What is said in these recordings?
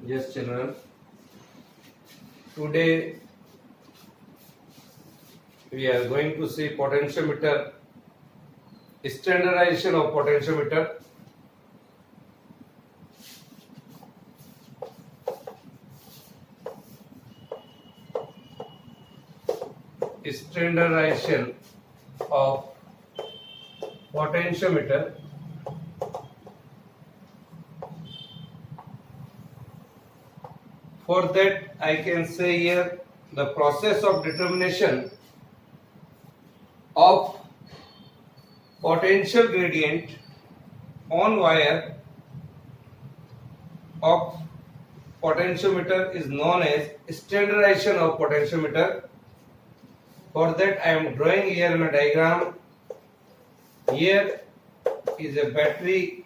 Yes, children. Today we are going to see potentiometer, standardization of potentiometer. Standardization of potentiometer. For that, I can say here the process of determination of potential gradient on wire of potentiometer is known as standardization of potentiometer. For that, I am drawing here in a diagram. Here is a battery,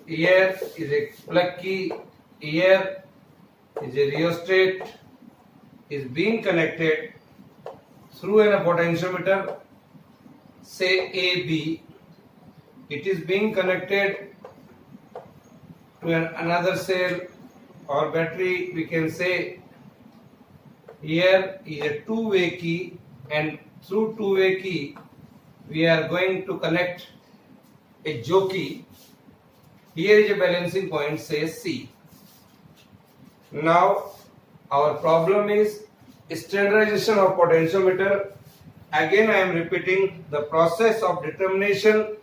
here is a plug key, here is a rheostat is being connected through a potentiometer, say AB. It is being connected to another cell or battery. We can say here is a two-way key, and through two-way key we are going to connect a jockey. Here is a balancing point, say C. Now our problem is standardization of potentiometer. Again I am repeating the process of determination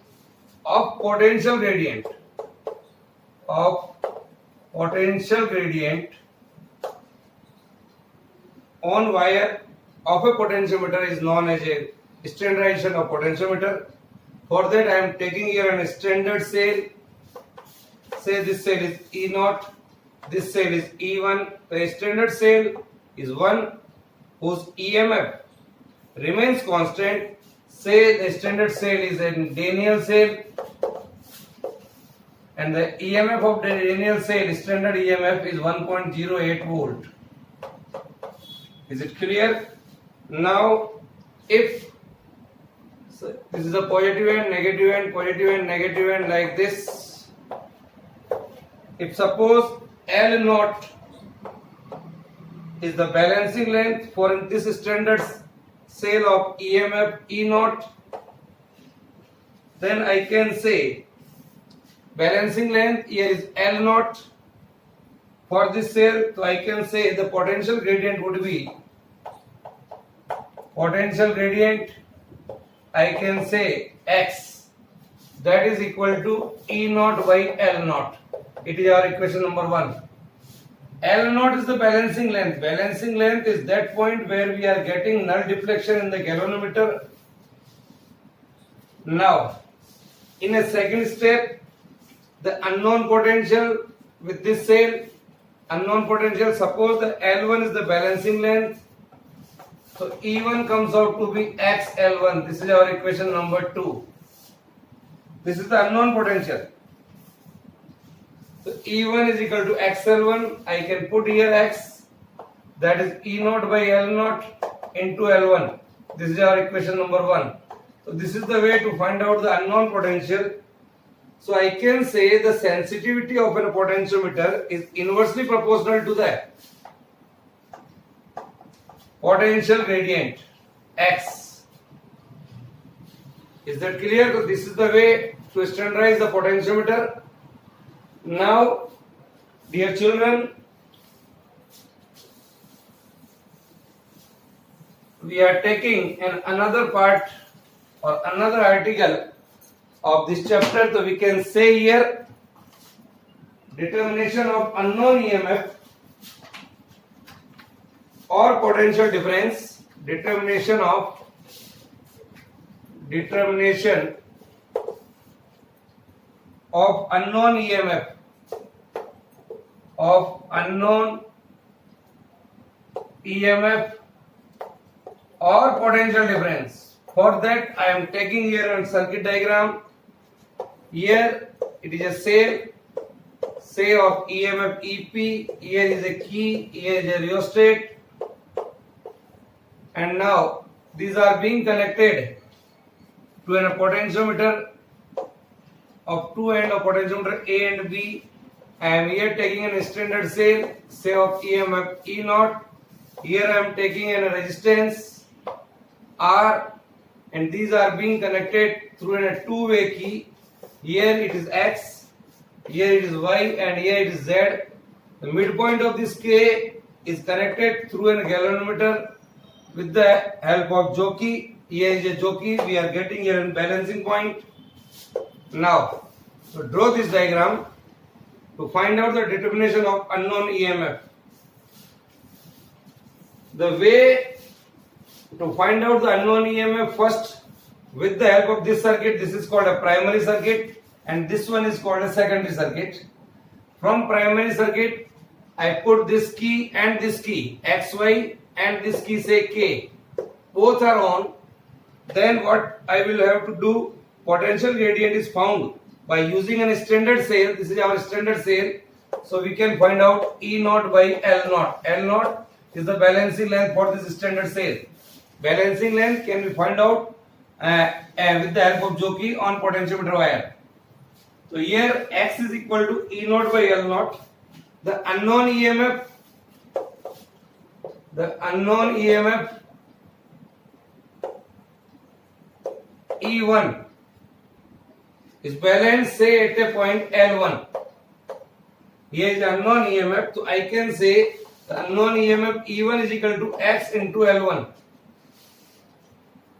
of potential gradient on wire of a potentiometer is known as a standardization of potentiometer. For that I am taking here a standard cell. Say this cell is E0, this cell is E1. The standard cell is one whose EMF remains constant. Say the standard cell is a Daniell cell, and the EMF of the Daniell cell, standard EMF, is 1.08 volt. Is it clear? Now, if this is a positive end, negative end, positive end, negative end, like this. If suppose L0 is the balancing length for this standard cell of EMF E0, then I can say balancing length here is L0 for this cell. So I can say the potential gradient would be I can say X, that is equal to E0 by L0. It is our equation number 1. L0 is the balancing length. Balancing length is that point where we are getting null deflection in the galvanometer. Now, in a second step, the unknown potential with this cell, unknown potential, suppose the L1 is the balancing length. So E1 comes out to be XL1. This is our equation number 2. This is the unknown potential. So E1 is equal to XL1. I can put here X, that is E0 by L0 into L1. This is our equation number 1. So this is the way to find out the unknown potential. So I can say the sensitivity of a potentiometer is inversely proportional to the potential gradient X. Is that clear? So this is the way to standardize the potentiometer. Now, dear children, we are taking another part or another article of this chapter. So we can say here determination of unknown EMF or potential difference, determination of unknown EMF or potential difference. For that I am taking here a circuit diagram. Here it is a cell, say of EMF EP. Here is a key, here is a rheostat, and now these are being connected to a potentiometer of two ends of potentiometer A and B. I am here taking an standard cell, say of EMF E naught. Here I am taking a resistance R, and these are being connected through a two-way key. Here it is X, here it is Y, and here it is Z. The midpoint of this K is connected through a galvanometer with the help of jockey. Here is a jockey. We are getting here a balancing point. Now, to draw this diagram to find out the determination of unknown EMF. The way to find out the unknown EMF, first with the help of this circuit, this is called a primary circuit and this one is called a secondary circuit. From primary circuit, I put this key and this key, XY, and this key say K. Both are on. Then what I will have to do, potential gradient is found by using a standard cell. This is our standard cell. So we can find out E naught by L naught. L naught is the balancing length for this standard cell. Balancing length can be found out with the help of jockey on potentiometer wire. So here X is equal to E naught by L naught. The unknown EMF E1 is balanced, say at a point L1. Here is unknown EMF, so I can say the unknown EMF E1 is equal to X into L1.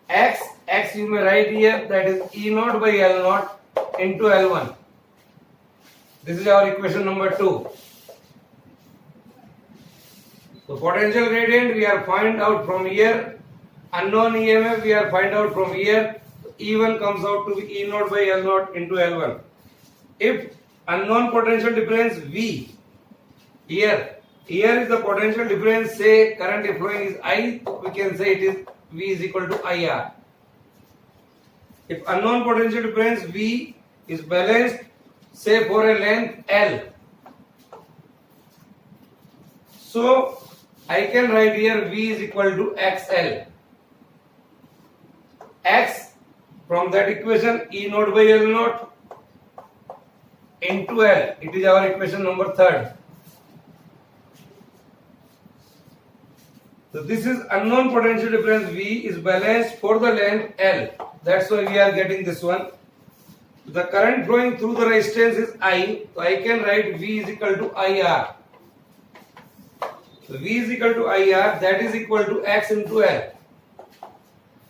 X you may write here, that is E naught by L naught into L1. This is our equation number 2. So potential gradient we are find out from here. Unknown EMF we are find out from here. E1 comes out to be E naught by L naught into L1. If unknown potential difference V, here is the potential difference, say current flowing is I, we can say it is V is equal to IR. If unknown potential difference V is balanced, say for a length L, so I can write here V is equal to XL. X from that equation E naught by L naught into L. It is our equation number 3rd. So this is unknown potential difference V is balanced for the length L. That's why we are getting this one. The current flowing through the resistance is I. So I can write V is equal to IR. So V is equal to IR, that is equal to X into L.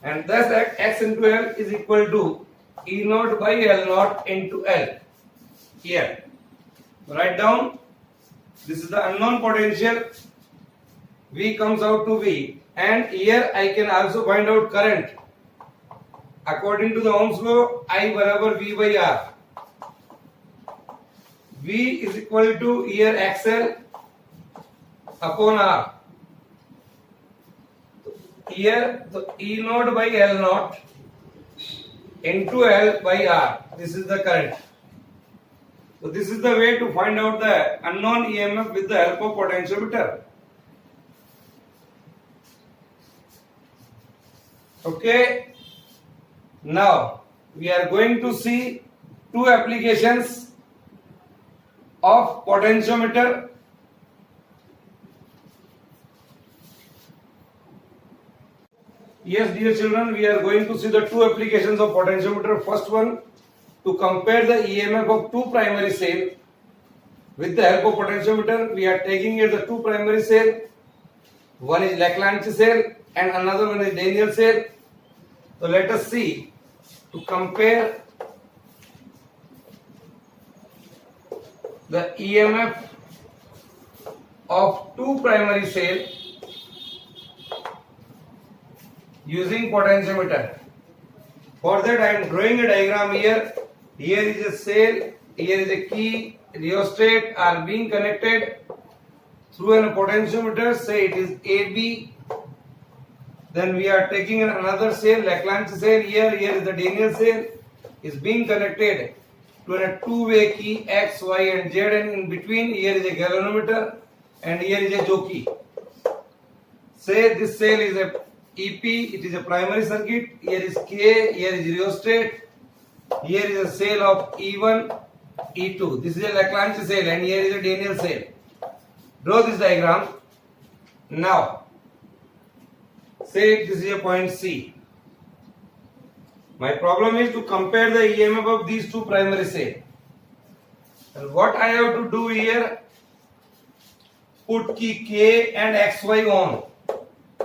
And thus X into L is equal to E naught by L naught into L. Here. Write down. This is the unknown potential. V comes out to V. And here I can also find out current. According to the Ohm's law, I barabar V by R. V is equal to here XL upon R. Here the E naught by L naught into L by R. This is the current. So this is the way to find out the unknown EMF with the help of potentiometer. Okay. Now we are going to see two applications of potentiometer. Yes, dear children, we are going to see the two applications of potentiometer. First one, to compare the EMF of two primary cells. With the help of potentiometer, we are taking here the two primary cells. One is Leclanche cell and another one is Daniell cell. So let us see to compare the EMF of two primary cells using potentiometer. For that I am drawing a diagram here. Here is a cell, here is a key, rheostat are being connected through a potentiometer. Say it is AB. Then we are taking another cell, Leclanche cell. Here is the Daniell cell, is being connected to a two-way key X, Y, and Z, and in between here is a galvanometer and here is a jockey. Say this cell is a EP, it is a primary circuit. Here is K, here is rheostat. Here is a cell of E1 E2. This is a Lagrange cell and here is a Daniell cell. Draw this diagram. Now, say this is a point C. My problem is to compare the EMF of these two primary cells. And what I have to do here, put key K and XY on.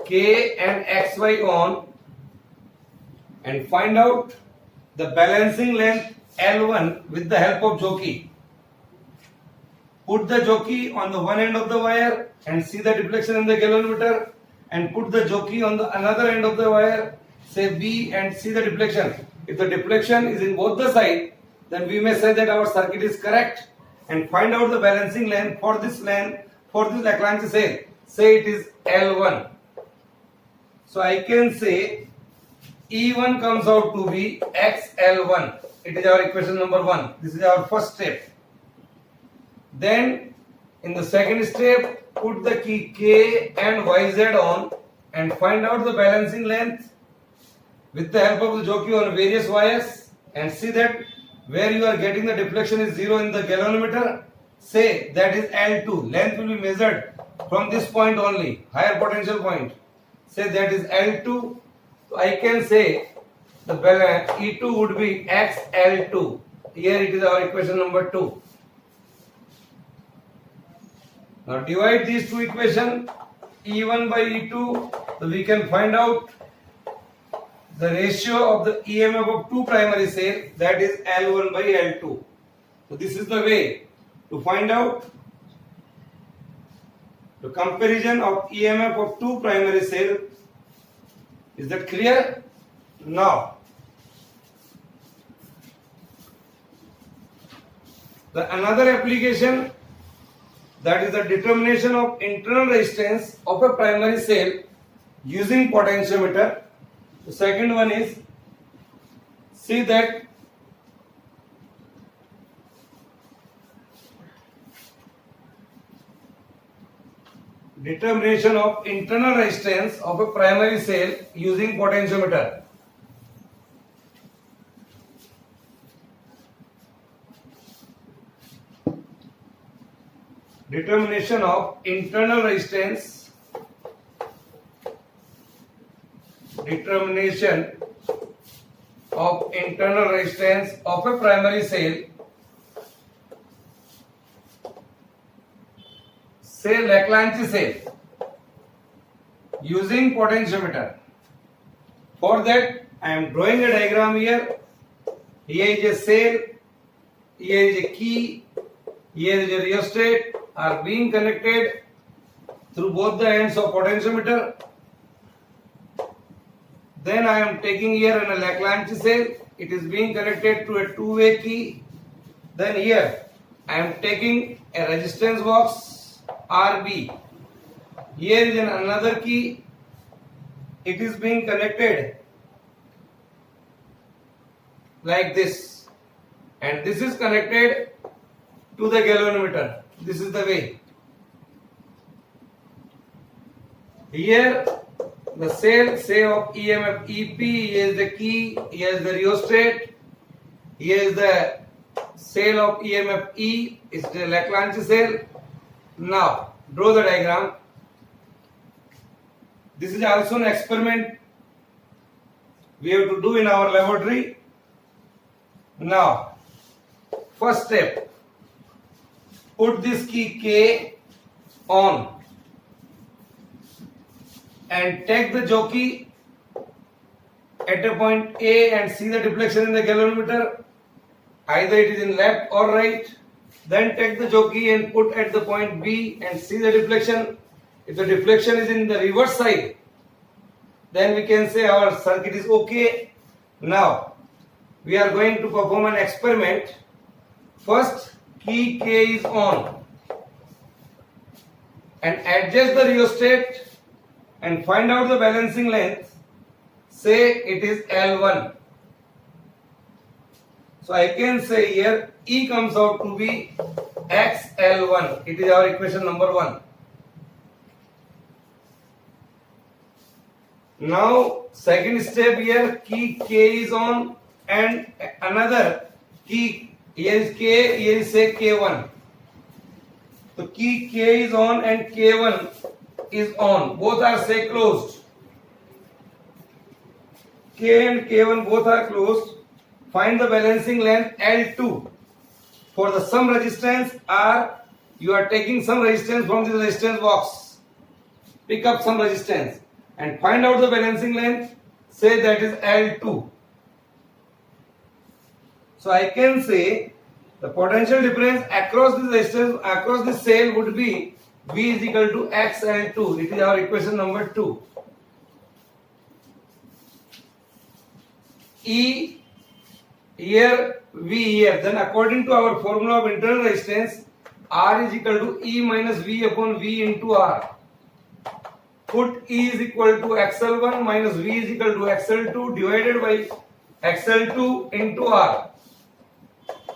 K and XY on and find out the balancing length L1 with the help of jockey. Put the jockey on the one end of the wire and see the deflection in the galvanometer, and put the jockey on the another end of the wire, say B, and see the deflection. If the deflection is in both the sides, then we may say that our circuit is correct, and find out the balancing length for this Lagrange cell. Say it is L1. So I can say E1 comes out to be XL1. It is our equation number 1. This is our first step. Then in the second step, put the key K and YZ on and find out the balancing length with the help of the jockey on various wires, and see that where you are getting the deflection is 0 in the galvanometer. Say that is L2. Length will be measured from this point only, higher potential point. Say that is L2. So I can say the E2 would be XL2. Here it is our equation number 2. Now divide these two equations, E1 by E2, so we can find out the ratio of the EMF of two primary cells, that is L1 by L2. So this is the way to find out the comparison of EMF of two primary cells. Is that clear? Now, another application, that is the determination of internal resistance of a primary cell using potentiometer. The second one is, see that determination of internal resistance of a primary cell using potentiometer. Determination of internal resistance. Determination of internal resistance of a primary cell, say Lagrange cell, using potentiometer. For that, I am drawing a diagram here. Here is a cell, here is a key, here is a rheostat are being connected through both the ends of potentiometer. Then I am taking here a Lagrange cell. It is being connected to a two-way key. Then here I am taking a resistance box RB. Here is another key. It is being connected like this, and this is connected to the galvanometer. This is the way. Here the cell, say of EMF EP, here is the key, here is the rheostat, here is the cell of EMF E, is the Lagrange cell. Now draw the diagram. This is also an experiment we have to do in our laboratory. Now, first step, put this key K on and take the jockey at a point A and see the deflection in the galvanometer. Either it is in left or right. Then take the jockey and put at the point B and see the deflection. If the deflection is in the reverse side, then we can say our circuit is okay. Now, we are going to perform an experiment. First, key K is on and adjust the rheostat and find out the balancing length. Say it is L1. So I can say here E comes out to be XL1. It is our equation number 1. Now second step, here key K is on and another key Here is K, here is say K1. So key K is on and K1 is on. Both are say closed. K and K1 both are closed. Find the balancing length L2. For the sum resistance R, you are taking some resistance from this resistance box. Pick up some resistance and find out the balancing length. Say that is L2. So I can say the potential difference across this resistance, across this cell would be V is equal to XL2. It is our equation number 2. E here, V here. Then according to our formula of internal resistance, R is equal to E minus V upon V into R. Put E is equal to XL1 minus V is equal to XL2 divided by XL2 into R.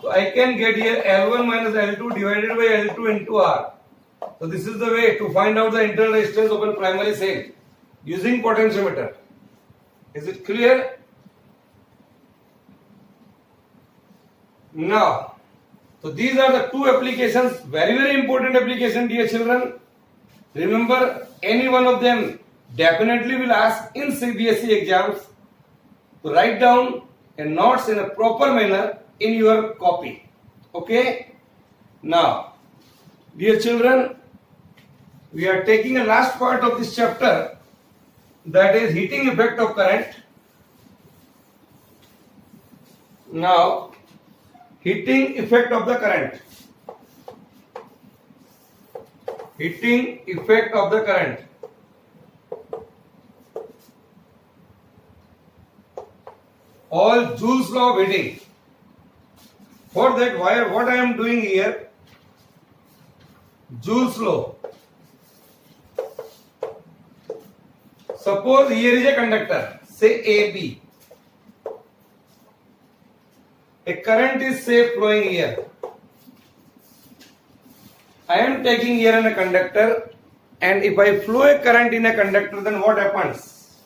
So I can get here L1 minus L2 divided by L2 into R. So this is the way to find out the internal resistance of a primary cell using potentiometer. Is it clear? Now, so these are the two applications, very important application, dear children. Remember, any one of them definitely will ask in CBSE exams to write down notes in a proper manner in your copy. Okay? Now, dear children, we are taking a last part of this chapter, that is heating effect of current. Now, heating effect of the current. Heating effect of the current. All Joule's law of heating. For that, what I am doing here, Joule's law. Suppose here is a conductor, say AB. A current is say flowing here. I am taking here in a conductor, and if I flow a current in a conductor, then what happens?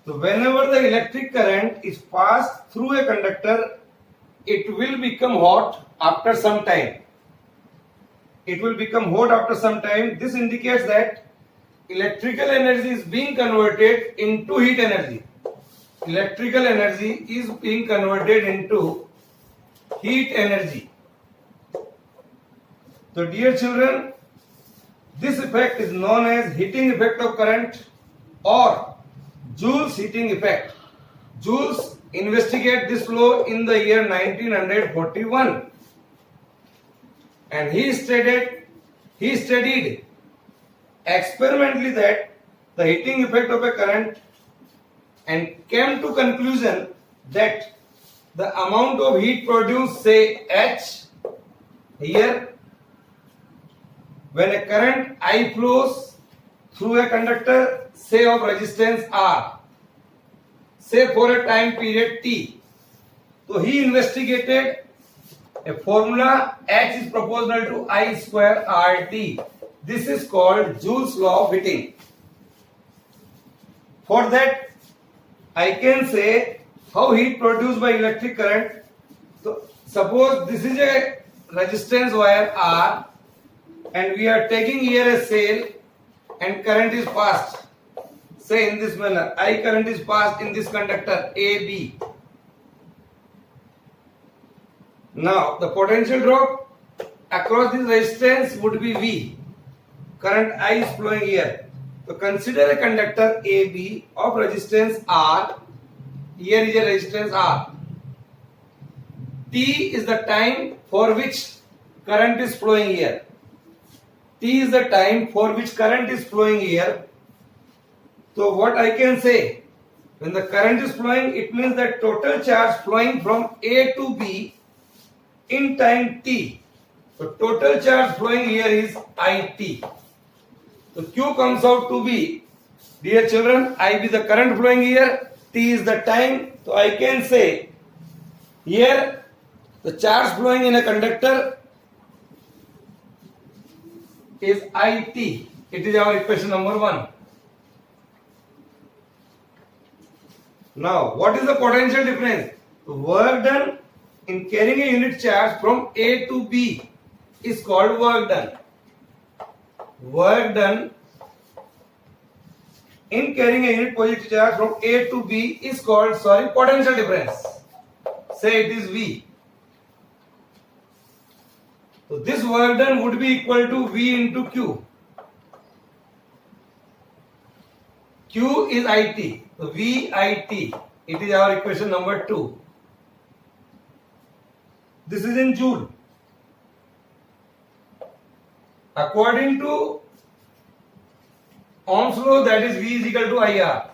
So whenever the electric current is passed through a conductor, it will become hot after some time. It will become hot after some time. This indicates that electrical energy is being converted into heat energy. Electrical energy is being converted into heat energy. So dear children, this effect is known as heating effect of current or Joule's heating effect. Joule's investigated this law in the year 1941, and he studied experimentally that the heating effect of a current and came to conclusion that the amount of heat produced, say H here, when a current I flows through a conductor, say of resistance R, say for a time period T. So he investigated a formula, H is proportional to I square RT. This is called Joule's law of heating. For that, I can say how heat produced by electric current. So suppose this is a resistance wire R, and we are taking here a cell and current is passed. Say in this manner, I current is passed in this conductor AB. Now the potential drop across this resistance would be V. Current I is flowing here. So consider a conductor AB of resistance R. Here is a resistance R. T is the time for which current is flowing here. T is the time for which current is flowing here. So what I can say, when the current is flowing, it means that total charge flowing from A to B in time T. So total charge flowing here is IT. So Q comes out to be, dear children, IB the current flowing here, T is the time. So I can say here the charge flowing in a conductor is IT. It is our equation number 1. Now, what is the potential difference? Work done in carrying a unit charge from A to B is called work done. Work done in carrying a unit positive charge from A to B is called, potential difference. Say it is V. So this work done would be equal to V into Q. Q is IT. So VIT. It is our equation number 2. This is in joule. According to Ohm's law, that is V is equal to IR.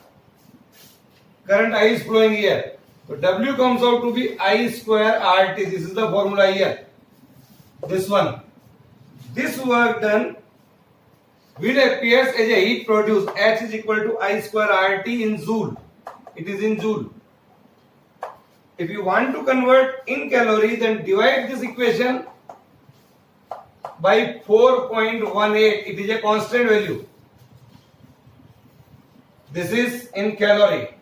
Current I is flowing here. So W comes out to be I square RT. This is the formula here. This one. This work done will appears as a heat produced. H is equal to I square RT in joule. It is in joule. If you want to convert in calorie, then divide this equation by 4.18. It is a constant value. This is in calorie.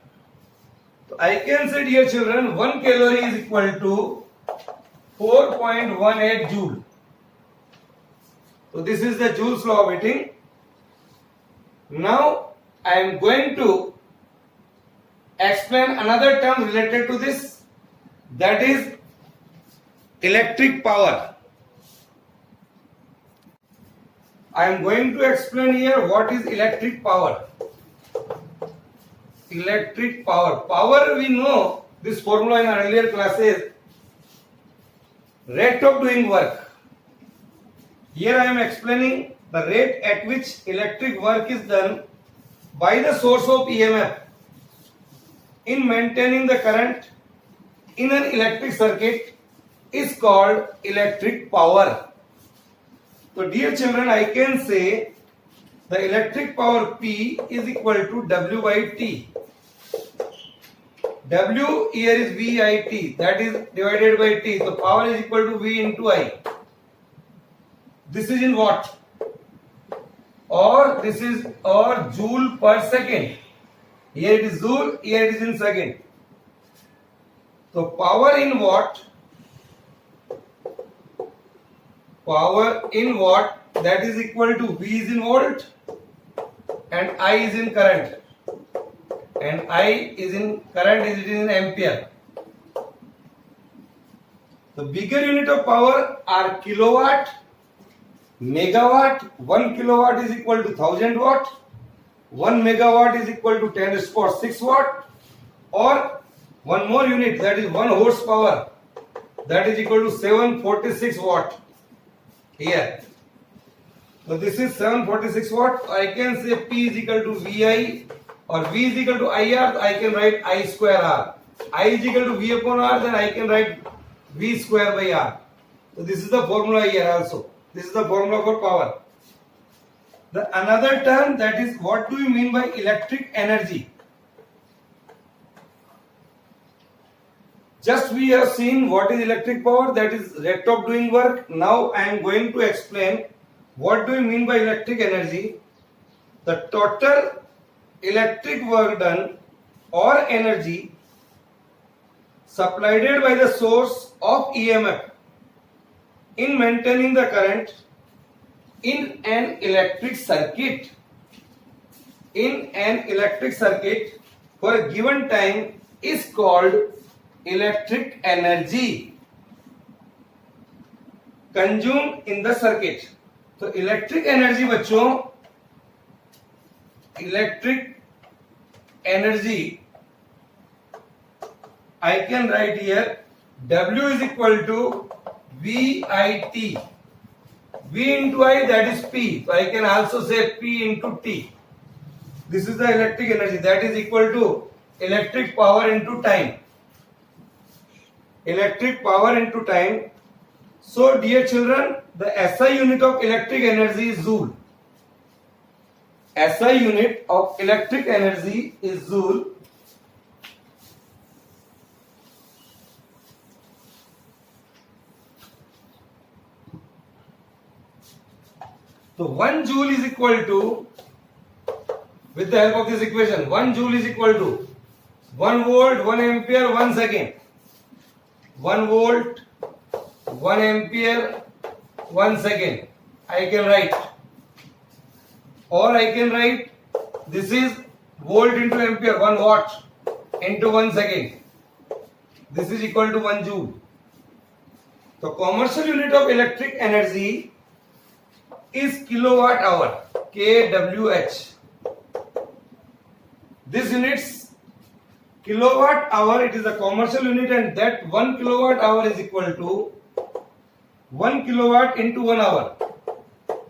So I can say, dear children, 1 calorie is equal to 4.18 joule. So this is the Joule's law of heating. Now I am going to explain another term related to this, that is electric power. I am going to explain here what is electric power. Electric power. Power, we know this formula in our earlier classes. Rate of doing work. Here I am explaining the rate at which electric work is done by the source of EMF in maintaining the current in an electric circuit is called electric power. So dear children, I can say the electric power P is equal to W by T. W here is VIT, that is divided by T. So power is equal to V into I. This is in watt, or this is or joule per second. Here it is joule, here it is in second. So power in watt, that is equal to V is in volt and I is in current. And I is in current, is it in ampere. The bigger unit of power are kilowatt, megawatt. 1 kilowatt is equal to 1000 watt. 1 megawatt is equal to 10 to the power 6 watt. Or one more unit, that is 1 horsepower, that is equal to 746 watt. Here. So this is 746 watt. I can say P is equal to VI. Or V is equal to IR, I can write I square R. I is equal to V upon R, then I can write V square by R. So this is the formula here also. This is the formula for power. The another term, that is, what do you mean by electric energy? Just we have seen what is electric power, that is rate of doing work. Now I am going to explain what do you mean by electric energy. The total electric work done or energy supplied by the source of EMF in maintaining the current in an electric circuit. In an electric circuit for a given time is called electric energy consumed in the circuit. So electric energy बच्चों, electric energy I can write here W is equal to VIT. V into I, that is P. So I can also say P into T. This is the electric energy, that is equal to electric power into time. Electric power into time. So dear children, the SI unit of electric energy is joule. SI unit of electric energy is joule. So 1 joule is equal to, with the help of this equation, 1 joule is equal to 1 volt, 1 ampere, 1 second. 1 volt, 1 ampere, 1 second. I can write, or I can write this is volt into ampere, 1 watt into 1 second. This is equal to 1 joule. The commercial unit of electric energy is kilowatt hour, kWh. This units kilowatt hour, it is a commercial unit, and that 1 kilowatt hour is equal to 1 kilowatt into 1 hour.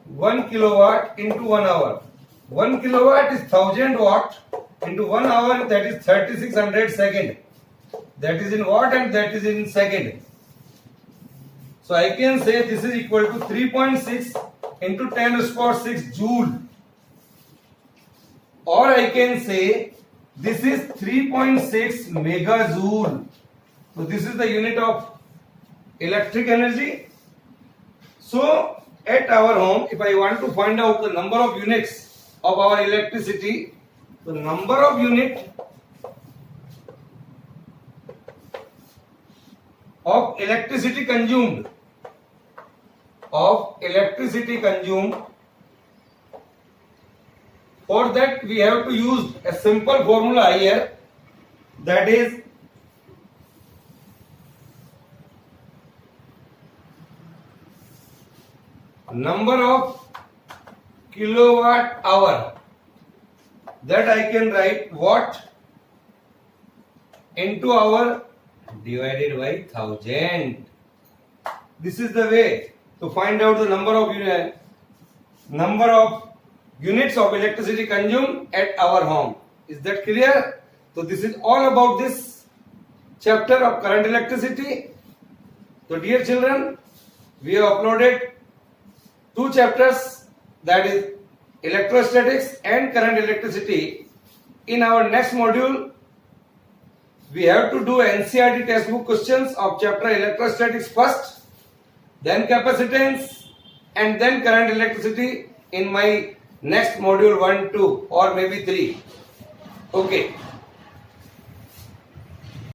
1 kilowatt into 1 hour. 1 kilowatt is 1000 watt into 1 hour, that is 3600 second. That is in watt and that is in second. So I can say this is equal to 3.6 into 10 raised to power 6 joule. Or I can say this is 3.6 megajoule. So this is the unit of electric energy. So at our home, if I want to find out the number of units of our electricity, the number of unit of electricity consumed, for that we have to use a simple formula here, that is number of kilowatt hour, that I can write watt into hour divided by 1000. This is the way to find out the number of units of electricity consumed at our home. Is that clear? So this is all about this chapter of current electricity. So dear children, we have uploaded 2 chapters, that is electrostatics and current electricity. In our next module, we have to do NCERT textbook questions of chapter electrostatics first, then capacitance, and then current electricity in my next module 1, 2 or maybe 3. Okay.